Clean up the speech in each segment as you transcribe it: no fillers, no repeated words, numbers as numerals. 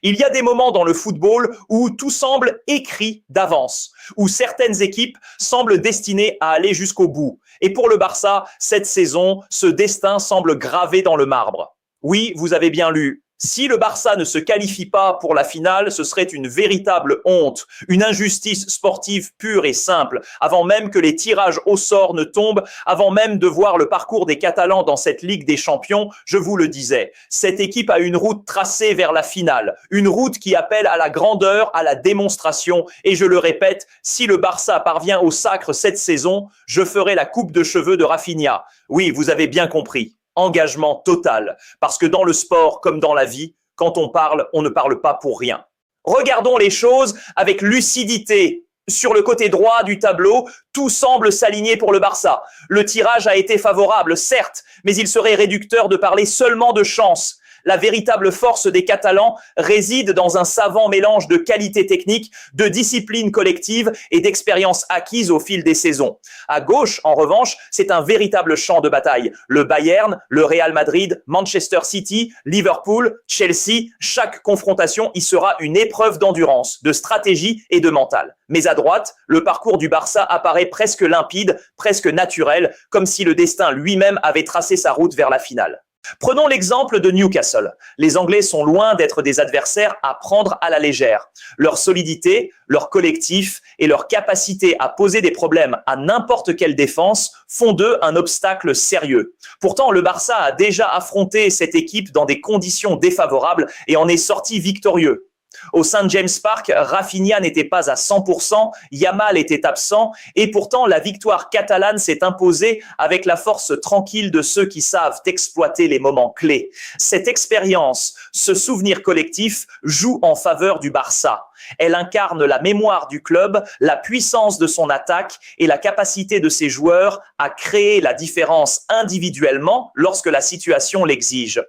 Il y a des moments dans le football où tout semble écrit d'avance, où certaines équipes semblent destinées à aller jusqu'au bout. Et pour le Barça, cette saison, ce destin semble gravé dans le marbre. Oui, vous avez bien lu. Si le Barça ne se qualifie pas pour la finale, ce serait une véritable honte, une injustice sportive pure et simple, avant même que les tirages au sort ne tombent, avant même de voir le parcours des Catalans dans cette Ligue des Champions, je vous le disais, cette équipe a une route tracée vers la finale, une route qui appelle à la grandeur, à la démonstration, et je le répète, si le Barça parvient au sacre cette saison, je ferai la coupe de cheveux de Rafinha. Oui, vous avez bien compris. Engagement total, parce que dans le sport comme dans la vie, quand on ne parle pas pour rien. Regardons les choses avec lucidité. Sur le côté droit du tableau, tout semble s'aligner pour le Barça. Le tirage a été favorable, certes, mais il serait réducteur de parler seulement de chance. La véritable force des Catalans réside dans un savant mélange de qualité technique, de discipline collective et d'expérience acquise au fil des saisons. À gauche, en revanche, c'est un véritable champ de bataille. Le Bayern, le Real Madrid, Manchester City, Liverpool, Chelsea, chaque confrontation y sera une épreuve d'endurance, de stratégie et de mental. Mais à droite, le parcours du Barça apparaît presque limpide, presque naturel, comme si le destin lui-même avait tracé sa route vers la finale. Prenons l'exemple de Newcastle. Les Anglais sont loin d'être des adversaires à prendre à la légère. Leur solidité, leur collectif et leur capacité à poser des problèmes à n'importe quelle défense font d'eux un obstacle sérieux. Pourtant, le Barça a déjà affronté cette équipe dans des conditions défavorables et en est sorti victorieux. Au St. James Park, Rafinha n'était pas à 100%, Yamal était absent et pourtant la victoire catalane s'est imposée avec la force tranquille de ceux qui savent exploiter les moments clés. Cette expérience, ce souvenir collectif joue en faveur du Barça. Elle incarne la mémoire du club, la puissance de son attaque et la capacité de ses joueurs à créer la différence individuellement lorsque la situation l'exige.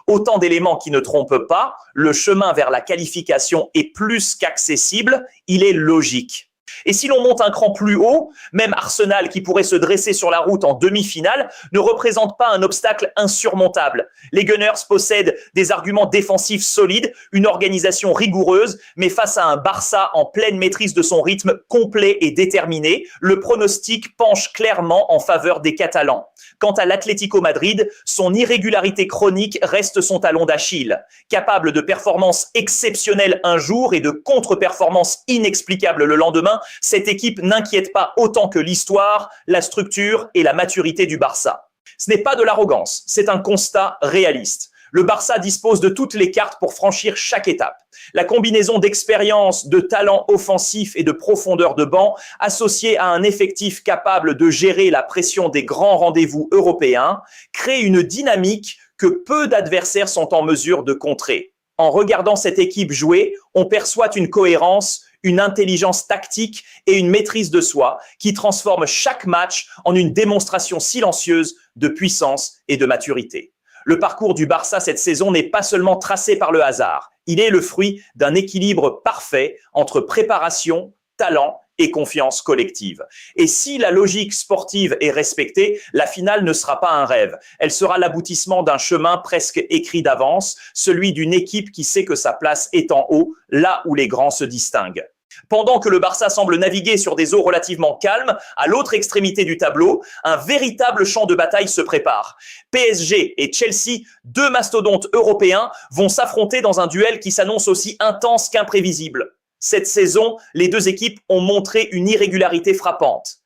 Autant d'éléments qui ne trompent pas, le chemin vers la qualification est plus qu'accessible, il est logique. Et si l'on monte un cran plus haut, même Arsenal qui pourrait se dresser sur la route en demi-finale ne représente pas un obstacle insurmontable. Les Gunners possèdent des arguments défensifs solides, une organisation rigoureuse, mais face à un Barça en pleine maîtrise de son rythme complet et déterminé, le pronostic penche clairement en faveur des Catalans. Quant à l'Atlético Madrid, son irrégularité chronique reste son talon d'Achille. Capable de performances exceptionnelles un jour et de contre-performances inexplicables le lendemain, cette équipe n'inquiète pas autant que l'histoire, la structure et la maturité du Barça. Ce n'est pas de l'arrogance, c'est un constat réaliste. Le Barça dispose de toutes les cartes pour franchir chaque étape. La combinaison d'expérience, de talent offensif et de profondeur de banc, associée à un effectif capable de gérer la pression des grands rendez-vous européens, crée une dynamique que peu d'adversaires sont en mesure de contrer. En regardant cette équipe jouer, on perçoit une cohérence, une intelligence tactique et une maîtrise de soi qui transforment chaque match en une démonstration silencieuse de puissance et de maturité. Le parcours du Barça cette saison n'est pas seulement tracé par le hasard. Il est le fruit d'un équilibre parfait entre préparation, talent et confiance collective. Et si la logique sportive est respectée, la finale ne sera pas un rêve. Elle sera l'aboutissement d'un chemin presque écrit d'avance, celui d'une équipe qui sait que sa place est en haut, là où les grands se distinguent. Pendant que le Barça semble naviguer sur des eaux relativement calmes, à l'autre extrémité du tableau, un véritable champ de bataille se prépare. PSG et Chelsea, deux mastodontes européens, vont s'affronter dans un duel qui s'annonce aussi intense qu'imprévisible. Cette saison, les deux équipes ont montré une irrégularité frappante.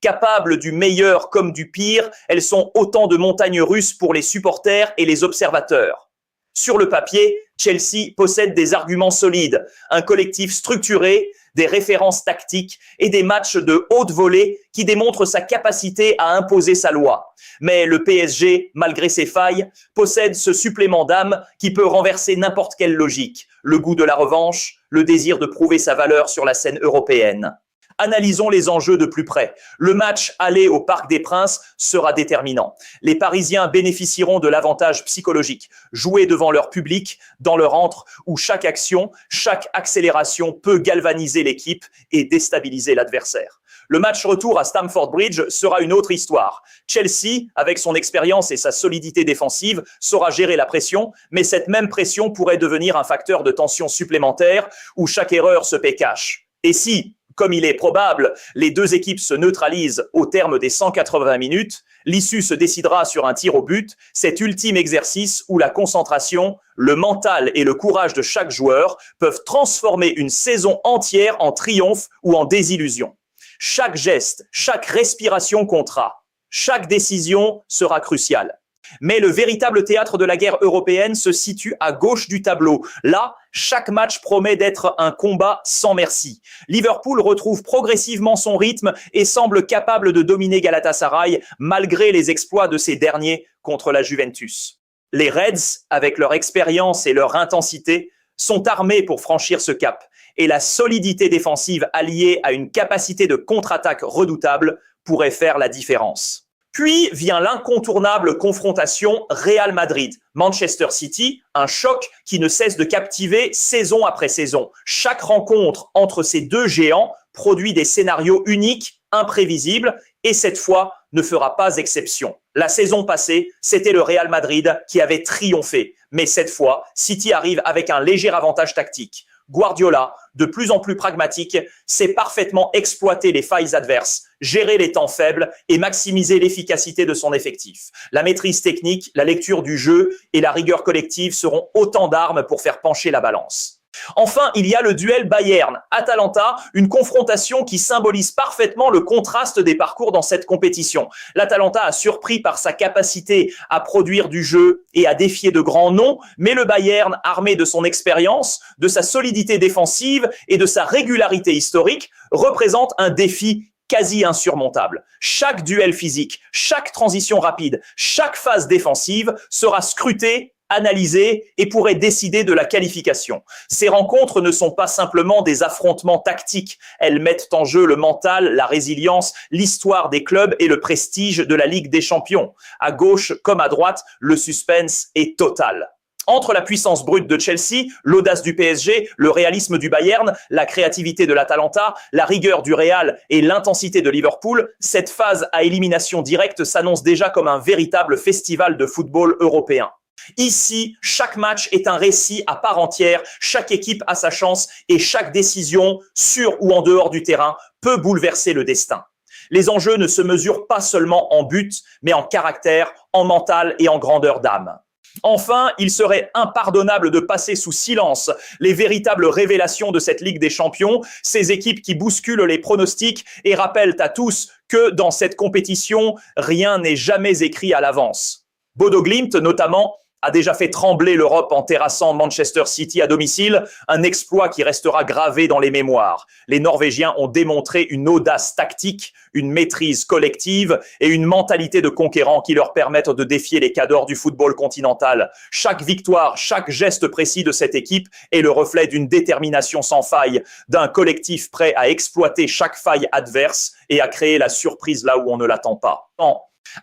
Capables du meilleur comme du pire, elles sont autant de montagnes russes pour les supporters et les observateurs. Sur le papier, Chelsea possède des arguments solides, un collectif structuré, des références tactiques et des matchs de haute volée qui démontrent sa capacité à imposer sa loi. Mais le PSG, malgré ses failles, possède ce supplément d'âme qui peut renverser n'importe quelle logique, le goût de la revanche, le désir de prouver sa valeur sur la scène européenne. Analysons les enjeux de plus près. Le match aller au Parc des Princes sera déterminant. Les Parisiens bénéficieront de l'avantage psychologique. Jouer devant leur public, dans leur antre, où chaque action, chaque accélération peut galvaniser l'équipe et déstabiliser l'adversaire. Le match retour à Stamford Bridge sera une autre histoire. Chelsea, avec son expérience et sa solidité défensive, saura gérer la pression, mais cette même pression pourrait devenir un facteur de tension supplémentaire où chaque erreur se paie cash. Et si, comme il est probable, les deux équipes se neutralisent au terme des 180 minutes, l'issue se décidera sur un tir au but, cet ultime exercice où la concentration, le mental et le courage de chaque joueur peuvent transformer une saison entière en triomphe ou en désillusion. Chaque geste, chaque respiration comptera. Chaque décision sera cruciale. Mais le véritable théâtre de la guerre européenne se situe à gauche du tableau. Là, chaque match promet d'être un combat sans merci. Liverpool retrouve progressivement son rythme et semble capable de dominer Galatasaray malgré les exploits de ces derniers contre la Juventus. Les Reds, avec leur expérience et leur intensité, sont armés pour franchir ce cap. Et la solidité défensive alliée à une capacité de contre-attaque redoutable pourrait faire la différence. Puis vient l'incontournable confrontation Real Madrid-Manchester City, un choc qui ne cesse de captiver saison après saison. Chaque rencontre entre ces deux géants produit des scénarios uniques, imprévisibles, et cette fois ne fera pas exception. La saison passée, c'était le Real Madrid qui avait triomphé, mais cette fois, City arrive avec un léger avantage tactique. Guardiola, de plus en plus pragmatique, sait parfaitement exploiter les failles adverses, gérer les temps faibles et maximiser l'efficacité de son effectif. La maîtrise technique, la lecture du jeu et la rigueur collective seront autant d'armes pour faire pencher la balance. Enfin, il y a le duel Bayern-Atalanta, une confrontation qui symbolise parfaitement le contraste des parcours dans cette compétition. L'Atalanta a surpris par sa capacité à produire du jeu et à défier de grands noms, mais le Bayern, armé de son expérience, de sa solidité défensive et de sa régularité historique, représente un défi quasi insurmontable. Chaque duel physique, chaque transition rapide, chaque phase défensive sera scrutée, analysée et pourrait décider de la qualification. Ces rencontres ne sont pas simplement des affrontements tactiques. Elles mettent en jeu le mental, la résilience, l'histoire des clubs et le prestige de la Ligue des Champions. À gauche comme à droite, le suspense est total. Entre la puissance brute de Chelsea, l'audace du PSG, le réalisme du Bayern, la créativité de l'Atalanta, la rigueur du Real et l'intensité de Liverpool, cette phase à élimination directe s'annonce déjà comme un véritable festival de football européen. Ici, chaque match est un récit à part entière, chaque équipe a sa chance et chaque décision, sur ou en dehors du terrain, peut bouleverser le destin. Les enjeux ne se mesurent pas seulement en but, mais en caractère, en mental et en grandeur d'âme. Enfin, il serait impardonnable de passer sous silence les véritables révélations de cette Ligue des Champions, ces équipes qui bousculent les pronostics et rappellent à tous que dans cette compétition, rien n'est jamais écrit à l'avance. Bodo Glimt, notamment, a déjà fait trembler l'Europe en terrassant Manchester City à domicile, un exploit qui restera gravé dans les mémoires. Les Norvégiens ont démontré une audace tactique, une maîtrise collective et une mentalité de conquérant qui leur permettent de défier les cadors du football continental. Chaque victoire, chaque geste précis de cette équipe est le reflet d'une détermination sans faille, d'un collectif prêt à exploiter chaque faille adverse et à créer la surprise là où on ne l'attend pas.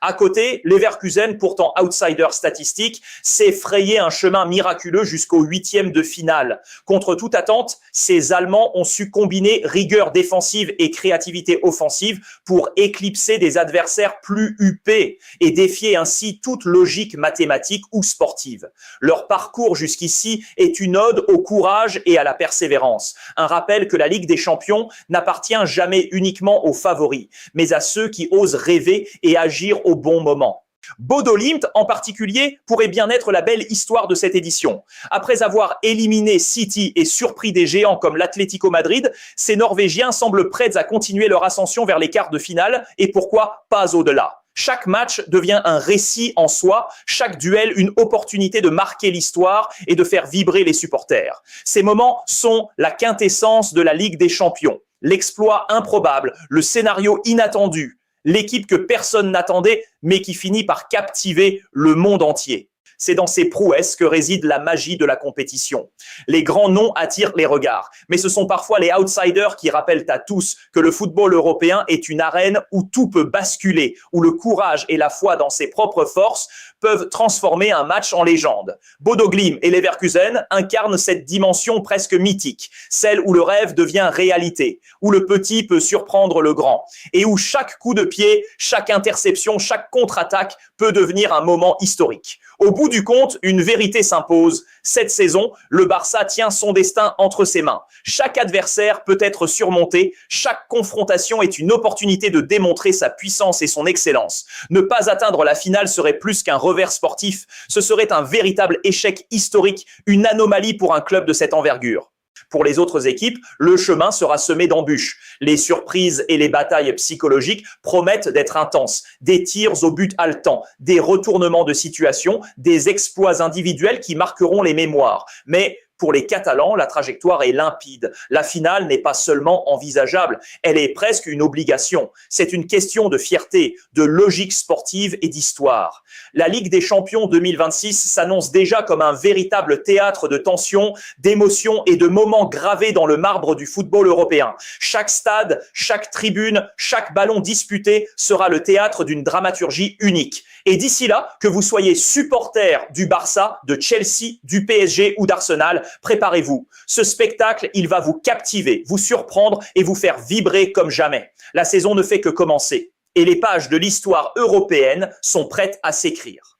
À côté, Leverkusen, pourtant outsider statistique, s'est frayé un chemin miraculeux jusqu'au 8e de finale. Contre toute attente, ces Allemands ont su combiner rigueur défensive et créativité offensive pour éclipser des adversaires plus huppés et défier ainsi toute logique mathématique ou sportive. Leur parcours jusqu'ici est une ode au courage et à la persévérance. Un rappel que la Ligue des Champions n'appartient jamais uniquement aux favoris, mais à ceux qui osent rêver et agir au bon moment. Bodo Glimt, en particulier, pourrait bien être la belle histoire de cette édition. Après avoir éliminé City et surpris des géants comme l'Atlético Madrid, ces Norvégiens semblent prêts à continuer leur ascension vers les quarts de finale et pourquoi pas au-delà. Chaque match devient un récit en soi, chaque duel une opportunité de marquer l'histoire et de faire vibrer les supporters. Ces moments sont la quintessence de la Ligue des Champions. L'exploit improbable, le scénario inattendu, l'équipe que personne n'attendait, mais qui finit par captiver le monde entier. C'est dans ces prouesses que réside la magie de la compétition. Les grands noms attirent les regards, mais ce sont parfois les outsiders qui rappellent à tous que le football européen est une arène où tout peut basculer, où le courage et la foi dans ses propres forces peuvent transformer un match en légende. Bodo Glimt et Leverkusen incarnent cette dimension presque mythique, celle où le rêve devient réalité, où le petit peut surprendre le grand, et où chaque coup de pied, chaque interception, chaque contre-attaque peut devenir un moment historique. Au bout du compte, une vérité s'impose. Cette saison, le Barça tient son destin entre ses mains. Chaque adversaire peut être surmonté, chaque confrontation est une opportunité de démontrer sa puissance et son excellence. Ne pas atteindre la finale serait plus qu'un revers sportif, ce serait un véritable échec historique, une anomalie pour un club de cette envergure. Pour les autres équipes, le chemin sera semé d'embûches. Les surprises et les batailles psychologiques promettent d'être intenses. Des tirs au but haletants, des retournements de situation, des exploits individuels qui marqueront les mémoires. Mais pour les Catalans, la trajectoire est limpide. La finale n'est pas seulement envisageable, elle est presque une obligation. C'est une question de fierté, de logique sportive et d'histoire. La Ligue des Champions 2026 s'annonce déjà comme un véritable théâtre de tensions, d'émotions et de moments gravés dans le marbre du football européen. Chaque stade, chaque tribune, chaque ballon disputé sera le théâtre d'une dramaturgie unique. Et d'ici là, que vous soyez supporter du Barça, de Chelsea, du PSG ou d'Arsenal, préparez-vous. Ce spectacle, il va vous captiver, vous surprendre et vous faire vibrer comme jamais. La saison ne fait que commencer et les pages de l'histoire européenne sont prêtes à s'écrire.